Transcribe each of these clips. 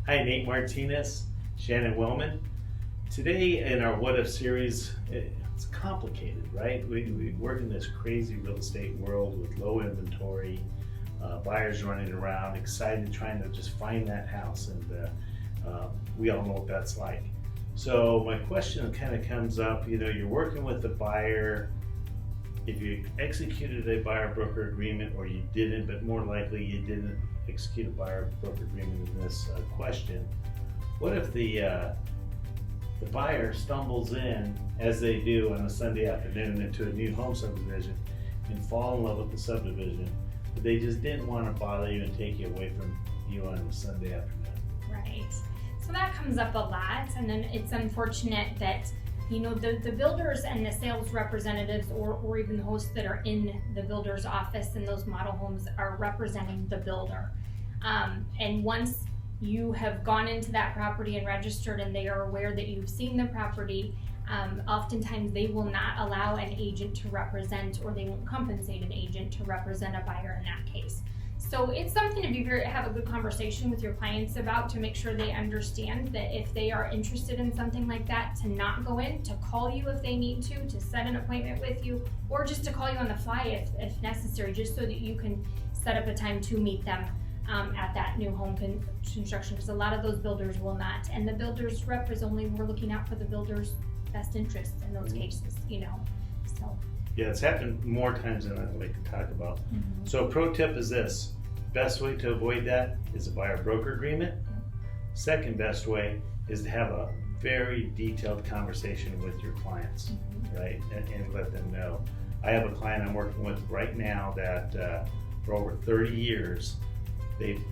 Hi, Nate Martinez, Shannon Wellman. Today in our What If series, it's complicated, right? We work in this crazy real estate world with low inventory, buyers running around, excited, trying to just find that house, and we all know what that's like. So my question kind of comes up, you're working with the buyer. If you executed a buyer-broker agreement or you didn't, but more likely you didn't execute a buyer-broker agreement in this question, what if the buyer stumbles in, as they do on a Sunday afternoon, into a new home subdivision and fall in love with the subdivision, but they just didn't want to bother you and take you away from you on a Sunday afternoon? Right. So that comes up a lot, and then it's unfortunate that the builders and the sales representatives or even the hosts that are in the builder's office in those model homes are representing the builder. And once you have gone into that property and registered and they are aware that you've seen the property, oftentimes they will not allow an agent to represent, or they won't compensate an agent to represent a buyer in that case. So it's something to have a good conversation with your clients about, to make sure they understand that if they are interested in something like that, to not go in, to call you if they need to set an appointment with you, or just to call you on the fly if necessary, just so that you can set up a time to meet them at that new home construction, because a lot of those builders will not, and the builder's rep is only, we're looking out for the builder's best interests in those cases, so. Yeah, it's happened more times than I'd like to talk about. So pro tip is this: best way to avoid that is a buyer-broker agreement. Second best way is to have a very detailed conversation with your clients, right? And let them know. I have a client I'm working with right now that for over 30 years,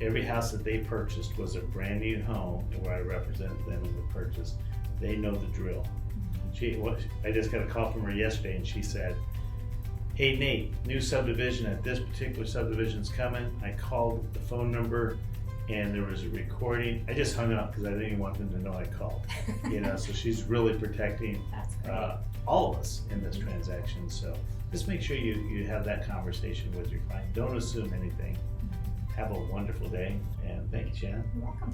every house that they purchased was a brand new home, and where I represented them in the purchase. They know the drill. I just got a call from her yesterday, and she said, "Hey Nate, new subdivision at this particular subdivision's coming. I called the phone number and there was a recording. I just hung up because I didn't even want them to know I called." So she's really protecting all of us in this transaction. So just make sure you have that conversation with your client. Don't assume anything. Have a wonderful day, and thank you, Shannon. You're welcome.